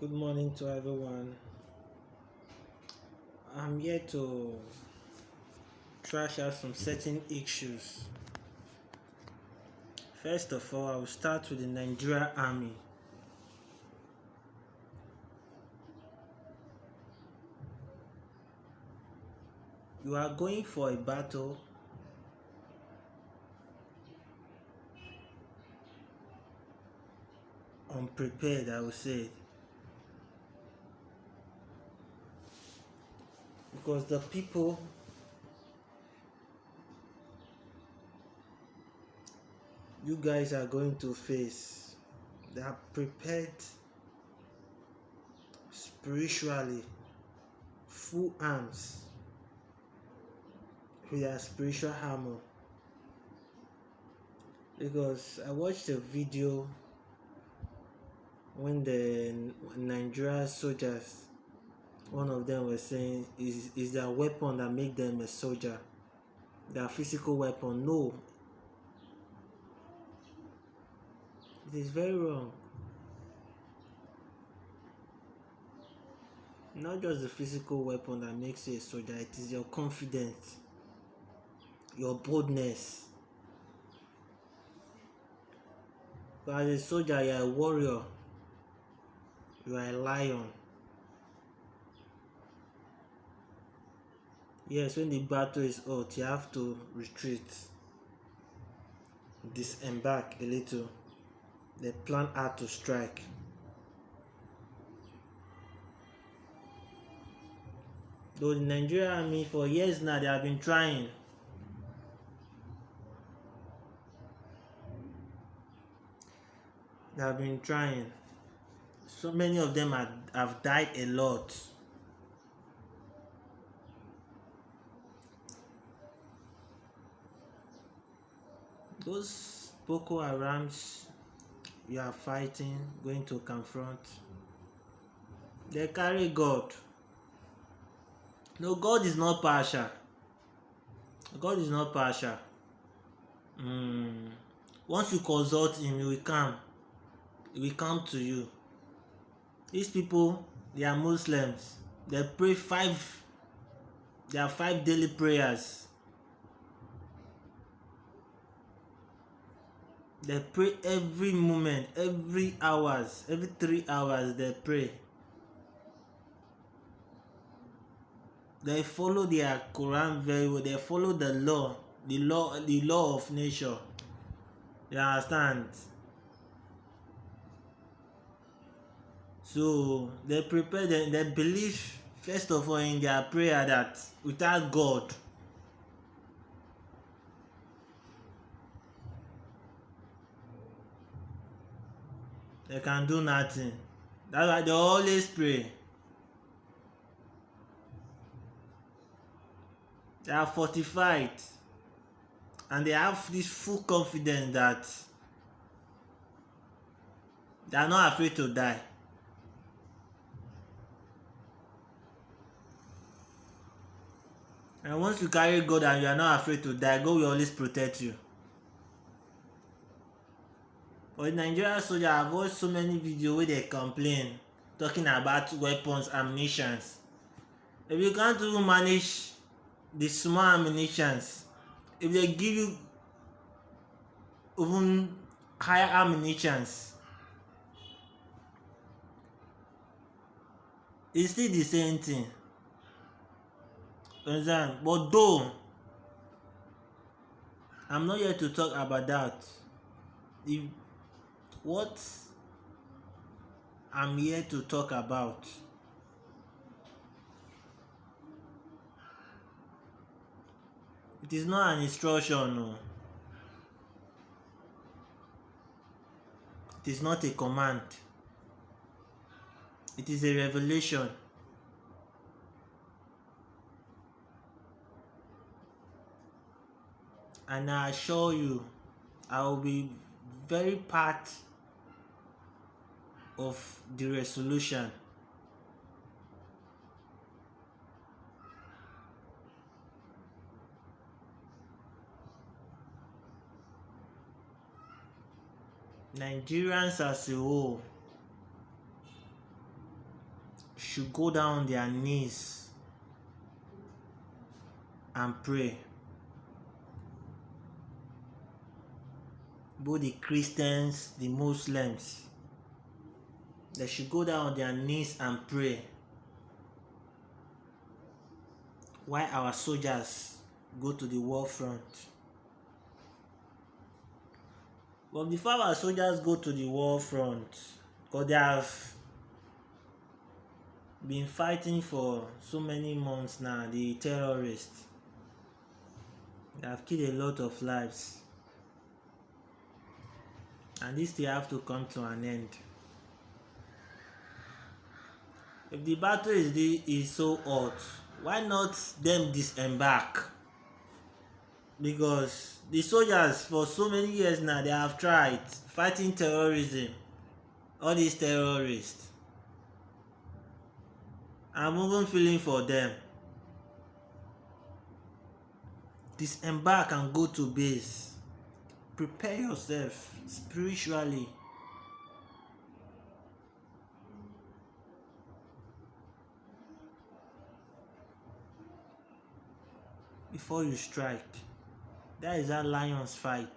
Good morning to everyone. I'm here to trash out some certain issues. First of all, I will start with the Nigerian Army. You are going for a battle unprepared, I would say, because the people you guys are going to face, they are prepared spiritually, full arms, with their spiritual armor. Because I watched a video when the Nigerian soldiers, one of them was saying, is their weapon that make them a soldier, their physical weapon. No, it is very wrong. Not just the physical weapon that makes you a soldier, it is your confidence, your boldness. So as a soldier, you are a warrior, you are a lion. Yes, when the battle is hot, you have to retreat, disembark a little, then plan how to strike. Though the Nigerian army for years now, they have been trying. They have been trying. So many of them have died a lot. Those Boko Harams you are fighting, going to confront, they carry God. No, God is not partial. God is not partial. Once you consult him, he will come. He will come to you. These people, they are Muslims. They pray there are 5 daily prayers. They pray every moment, every 3 hours they pray. They follow their Quran very well. They follow the law of nature. You understand? So they prepare, they believe first of all in their prayer that without God, they can do nothing. That's why they always pray. They are fortified and they have this full confidence that they are not afraid to die. And once you carry God and you are not afraid to die, God will always protect you. But in Nigerian soldiers, I've watched so many videos where they complain, talking about weapons, ammunitions. If you can't even manage the small ammunitions, if they give you even higher ammunitions, it's still the same thing. Understand? But though I'm not here to talk about that. What I'm here to talk about it is not an instruction, no. It is not a command. It is a revelation. And I assure you, I will be very part of the resolution. Nigerians as a whole, should go down on their knees and pray. Both the Christians, the Muslims, they should go down on their knees and pray while our soldiers go to the war front. But before our soldiers go to the war front, because they have been fighting for so many months now, the terrorists, they have killed a lot of lives, and this still have to come to an end. If the battle is so hot, why not them disembark? Because the soldiers for so many years now, they have tried fighting terrorism, all these terrorists. I'm even feeling for them. Disembark and go to base. Prepare yourself spiritually. Before you strike. That is how lions fight.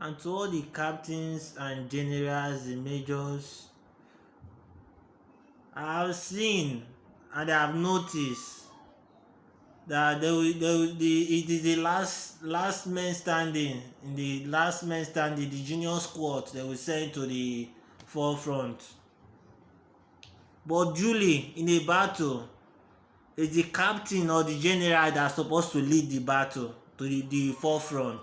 And to all the captains and generals, the majors, I have seen and I have noticed that it is the last man standing. In the last man standing, the junior squad, they will send to the forefront. But Julie, in a battle, is the captain or the general that's supposed to lead the battle to the forefront.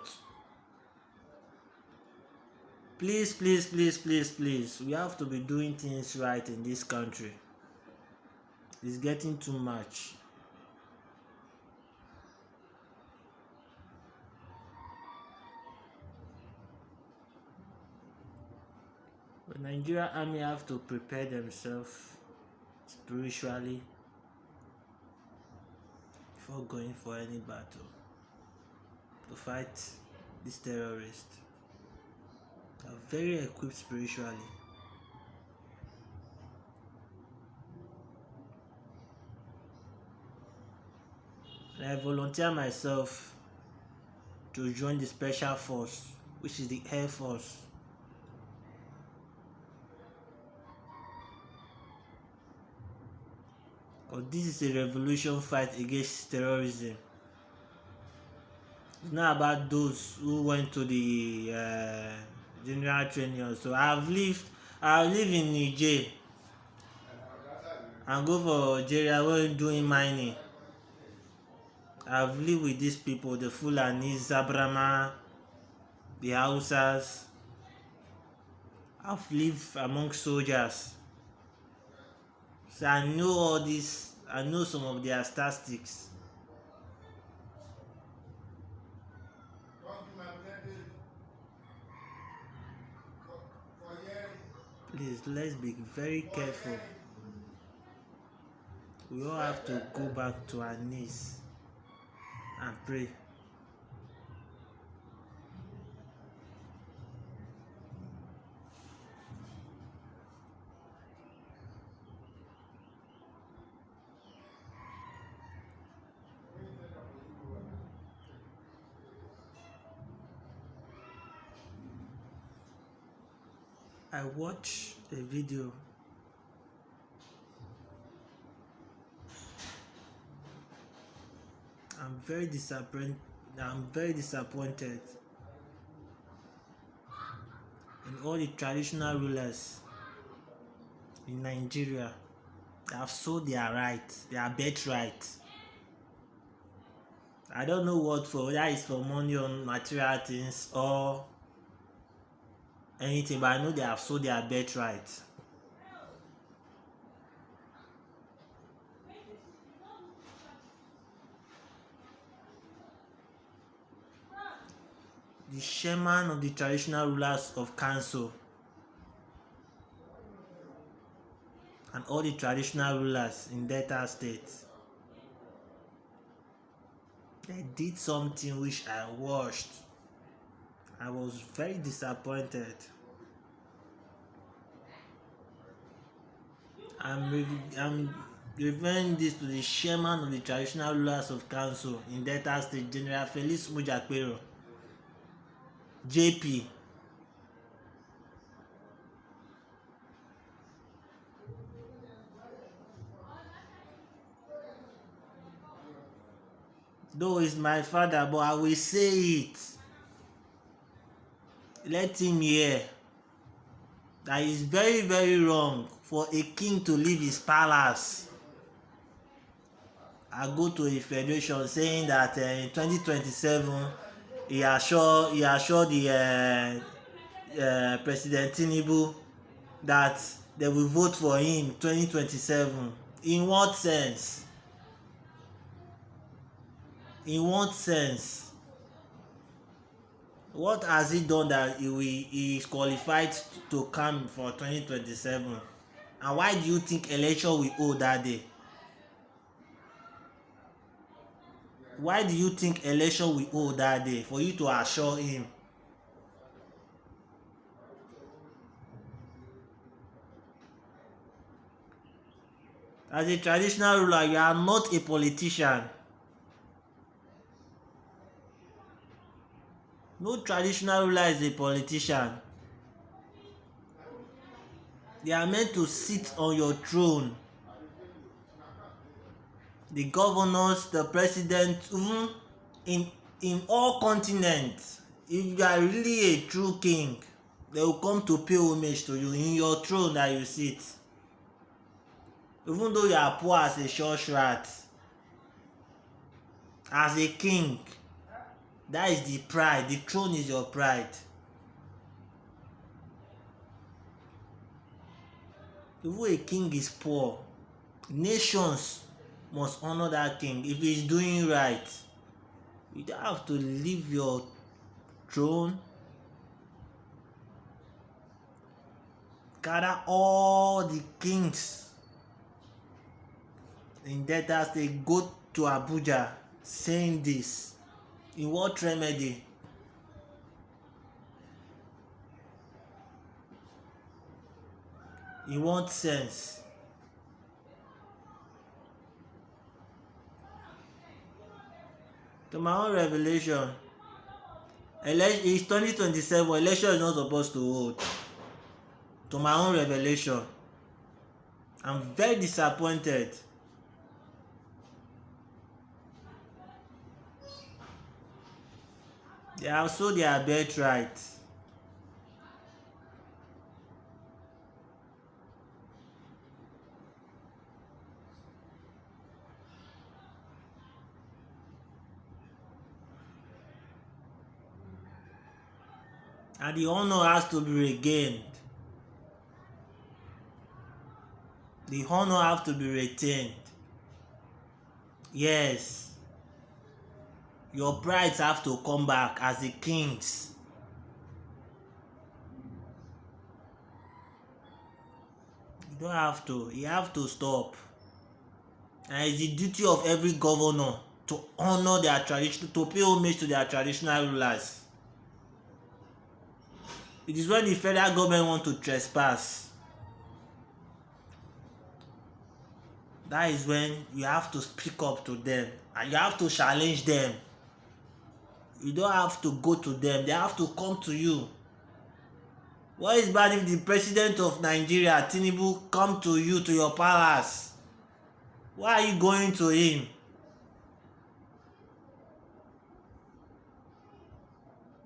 Please, please, please, please, please. We have to be doing things right in this country. It's getting too much. The Nigerian army have to prepare themselves spiritually before going for any battle to fight these terrorists. They are very equipped spiritually. And I volunteer myself to join the special force, which is the Air Force. Because this is a revolution fight against terrorism. It's not about those who went to the general training. So I live in Niger and go for Nigeria when doing mining. I've lived with these people, the Fulanis, Zabrama, the Hausas. I've lived among soldiers. So I know all this, I know some of their statistics. Please, let's be very careful. We all have to go back to our knees and pray. I watched a video I'm very disappointed in all the traditional rulers in Nigeria that have sold their rights, their birthright. I don't know what for, whether it's for money or material things or anything, but I know they have sold their birthright. The chairman of the traditional rulers of council and all the traditional rulers in Delta State, They did something which I watched. I was very disappointed. I'm referring this to the chairman of the traditional rulers of council in Delta State, General Felix Mujakpero, JP. Though he's my father, but I will say it. Let him hear that it's very, very wrong for a king to leave his palace and go to a federation saying that in 2027 he assured the President Tinubu that they will vote for him 2027. In what sense? In what sense? What has he done that he is qualified to come for 2027? And why do you think election will hold that day? Why do you think election will hold that day for you to assure him? As a traditional ruler, you are not a politician. No traditional ruler is a politician. They are meant to sit on your throne. The governors, the president, even in all continents, if you are really a true king, they will come to pay homage to you in your throne that you sit. Even though you are poor as a church rat, as a king, that is the pride. The throne is your pride. Even a king is poor, nations must honor that king if he is doing right. You don't have to leave your throne, gather all the kings in Delta State, go to Abuja saying this. In what remedy? In what sense? To my own revelation, it's 2027, election is not supposed to hold. To my own revelation, I'm very disappointed. They have sold their birthright. And the honor has to be regained. The honor has to be retained. Yes. Your brides have to come back as the kings. You don't have to. You have to stop. And it's the duty of every governor to honor their tradition, to pay homage to their traditional rulers. It is when the federal government want to trespass. That is when you have to speak up to them and you have to challenge them. You don't have to go to them. They have to come to you. What is bad if the president of Nigeria, Tinubu, come to you, to your palace? Why are you going to him?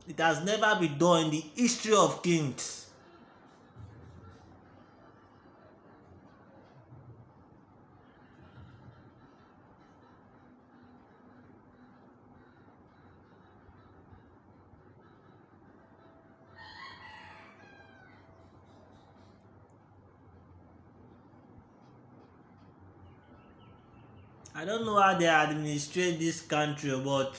It has never been done in the history of kings. I don't know how they administrate this country, but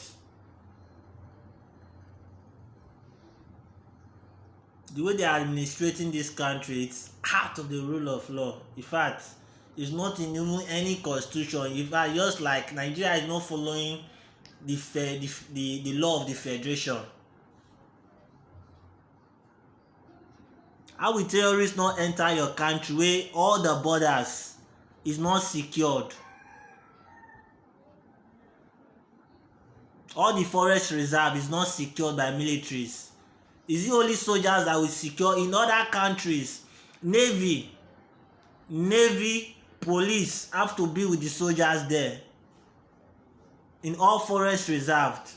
the way they are administrating this country, it's out of the rule of law. In fact, it's not in even any constitution. In fact, just like Nigeria is not following the law of the federation. How will terrorists not enter your country where all the borders is not secured? All the forest reserve is not secured by militaries. Is it only soldiers that will secure? In other countries, navy, police have to be with the soldiers there. In all forest reserved,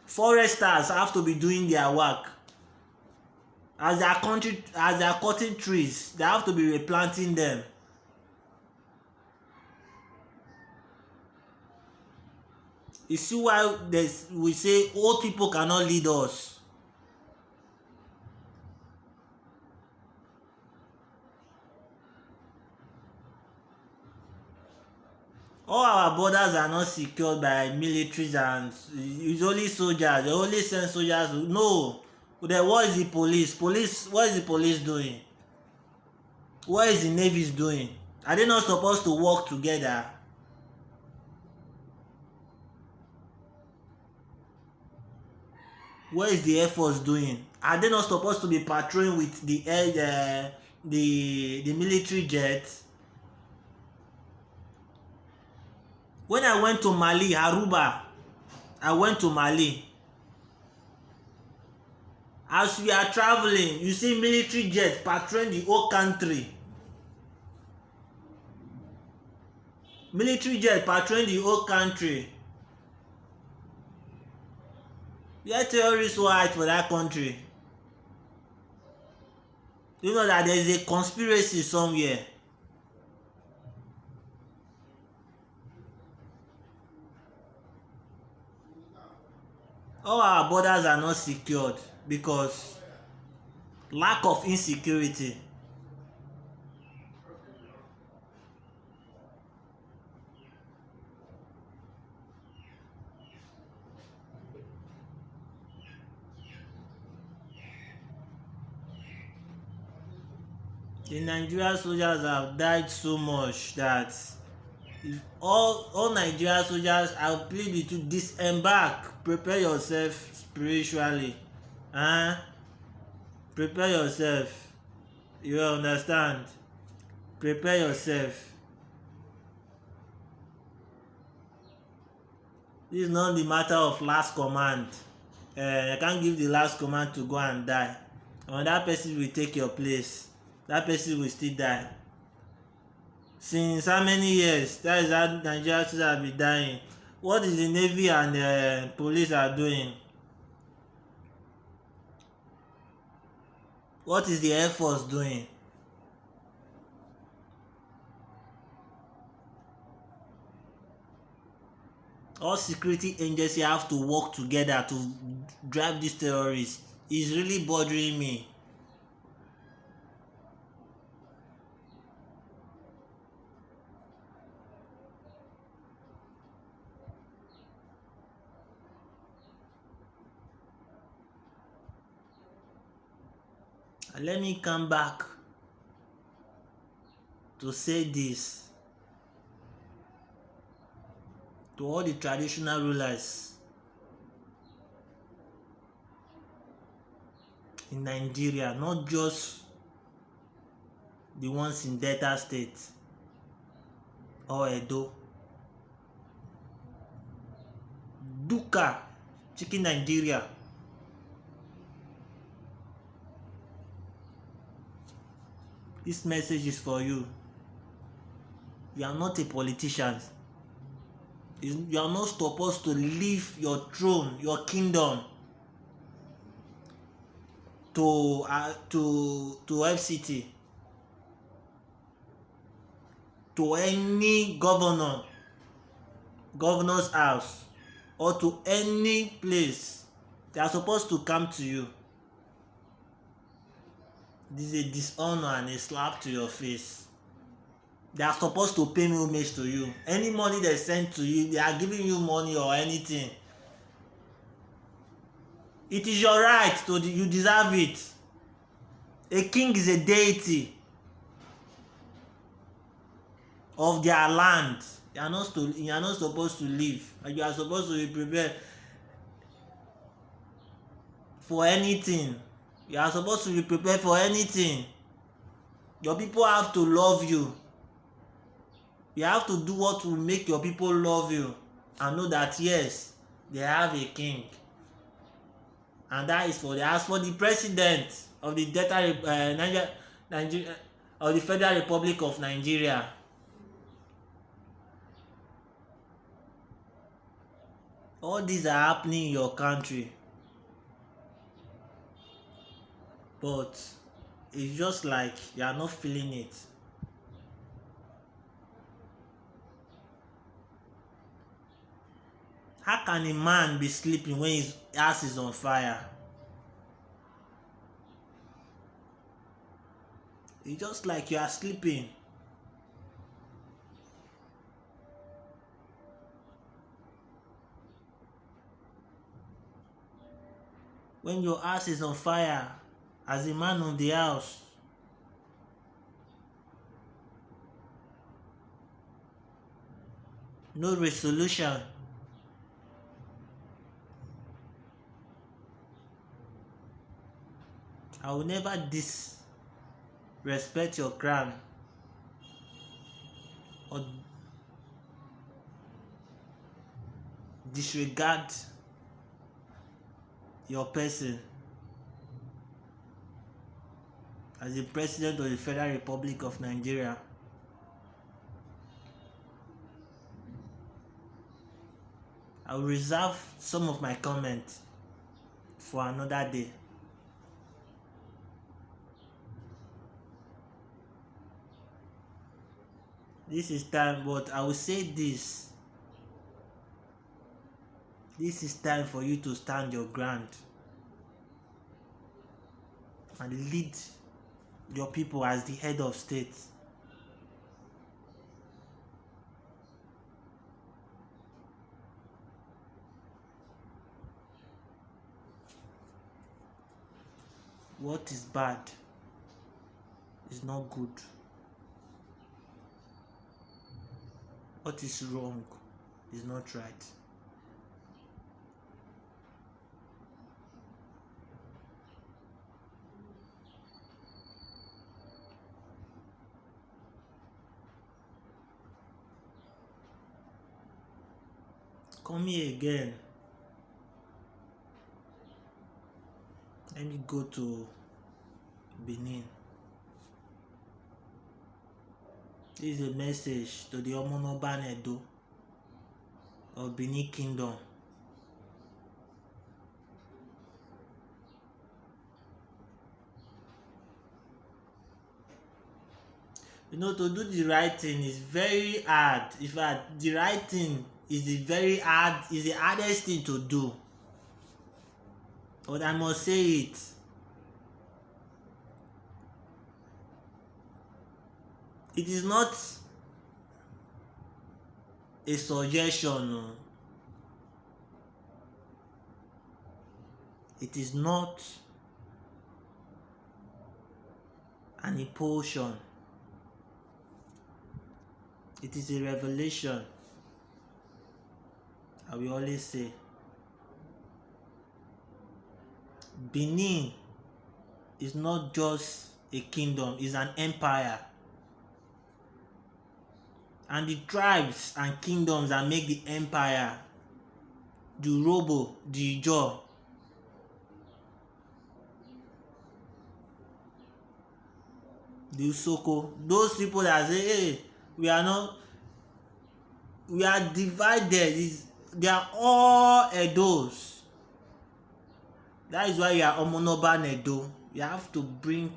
foresters have to be doing their work. As they are cutting trees, they have to be replanting them. You see why we say old people cannot lead us. All our borders are not secured by militaries, and it's only soldiers. They only send soldiers. No. Then what is the police? What is the police doing? What is the navy doing? Are they not supposed to work together? What is the Air Force doing? Are they not supposed to be patrolling with the air, the military jets? When I went to Mali, Aruba, I went to Mali. As we are traveling, you see military jets patrolling the whole country. Military jets patrolling the whole country. Where terrorists will hide for that country? You know that there is a conspiracy somewhere. All our borders are not secured because lack of insecurity. The Nigerian soldiers have died so much that if all Nigerian soldiers, I plead with you, disembark. Prepare yourself spiritually. Prepare yourself. You understand? Prepare yourself. This is not the matter of last command. I can't give the last command to go and die. And that person will take your place. That person will still die. Since how many years? That is how Nigerians have been dying. What is the Navy and the police are doing? What is the Air Force doing? All security agencies have to work together to drive these terrorists. It's really bothering me. And let me come back to say this to all the traditional rulers in Nigeria, not just the ones in Delta State or Edo. Duka, Chicken Nigeria. This message is for you. You are not a politician. You are not supposed to leave your throne, your kingdom to FCT, to any governor's house, or to any place. They are supposed to come to you. This is a dishonor and a slap to your face. They are supposed to pay homage to you. Any money they send to you, they are giving you money or anything. It is your right. You deserve it. A king is a deity of their land. You are not supposed to leave, and you are supposed to be prepared for anything. You are supposed to be prepared for anything. Your people have to love you. You have to do what will make your people love you and know that yes, they have a king. And that is for the as for the president of the Nigeria of the Federal Republic of Nigeria. All these are happening in your country, but it's just like you are not feeling it. How can a man be sleeping when his house is on fire? It's just like you are sleeping. When your house is on fire, as a man of the house, no resolution. I will never disrespect your crown or disregard your person as the president of the Federal Republic of Nigeria. I will reserve some of my comments for another day. This is time, but I will say this. This is time for you to stand your ground and lead your people as the head of state. What is bad is not good. What is wrong is not right. Come here again. Let me go to Benin. This is a message to the Omonoba Edo of Benin Kingdom. You know, to do the right thing is very hard. In fact, the right thing is the hardest thing to do. But I must say it. It is not a suggestion. No. It is not an impulsion. It is a revelation. I will always say, Benin is not just a kingdom, it's an empire. And the tribes and kingdoms that make the empire, the Urhobo, the Ijaw, the Usoko, those people that say, hey, we are divided, they are all Edos. That is why you are Omonoba Edo. You have to bring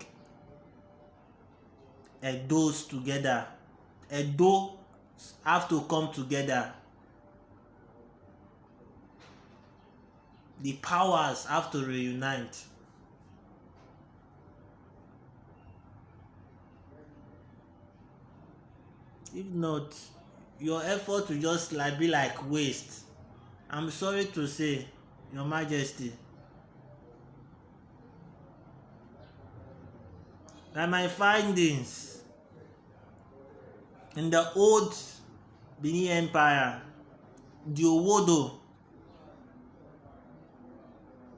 Edos together. Edo have to come together. The powers have to reunite. If not, your effort will just be like waste. I'm sorry to say, Your Majesty, that my findings in the old Benin Empire, the Owodo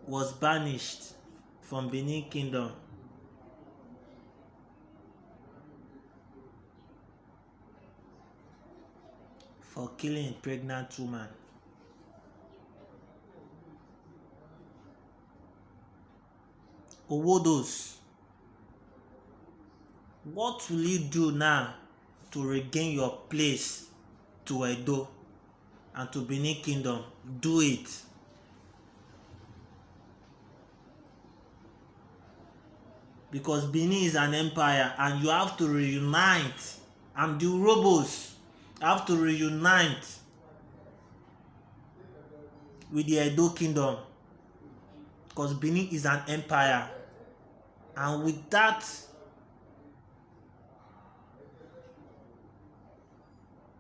was banished from Benin Kingdom. For killing a pregnant woman. Owodos, what will you do now to regain your place to Edo and to Benin Kingdom? Do it. Because Benin is an empire and you have to reunite. And the Urhobos have to reunite with the Edo Kingdom. Because Benin is an empire. And with that,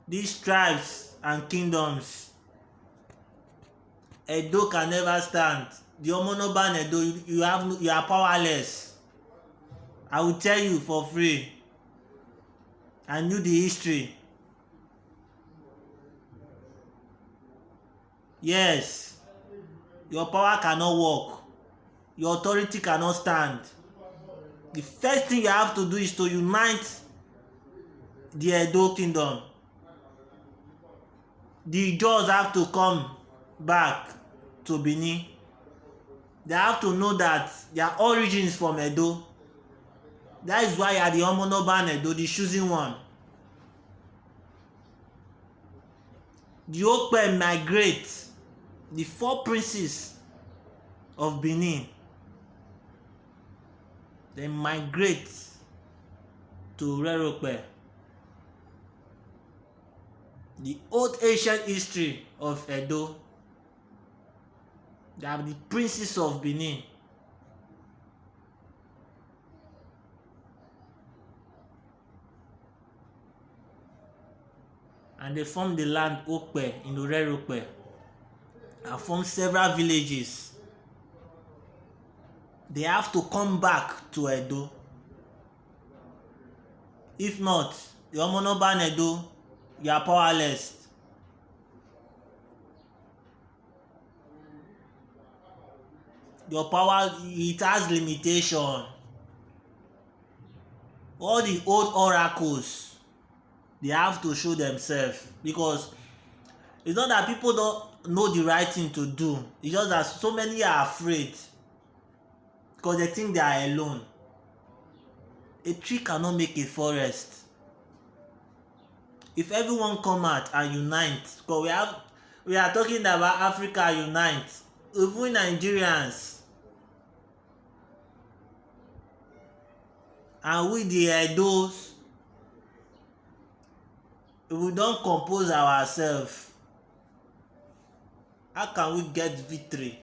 these tribes and kingdoms, Edo can never stand. The Omonoban Edo, you are powerless. I will tell you for free. I knew the history. Yes, your power cannot work. Your authority cannot stand. The first thing you have to do is to unite the Edo Kingdom. The Ijaws have to come back to Benin. They have to know that their origins from Edo. That is why you are the Omonoban Edo, the chosen one. The Okpe migrate, the 4 princes of Benin. They migrate to Urhokpe. The old ancient history of Edo. They are the princes of Benin. And they formed the land Okpe in Urhokpe and formed several villages. They have to come back to Edo. If not, the Omonoban Edo, you are powerless. Your power, it has limitation. All the old oracles, they have to show themselves, because it's not that people don't know the right thing to do. It's just that so many are afraid because they think they are alone. A tree cannot make a forest. If everyone come out and unite, because we are talking about Africa unite, even Nigerians, and we the Edos, if we don't compose ourselves, how can we get victory?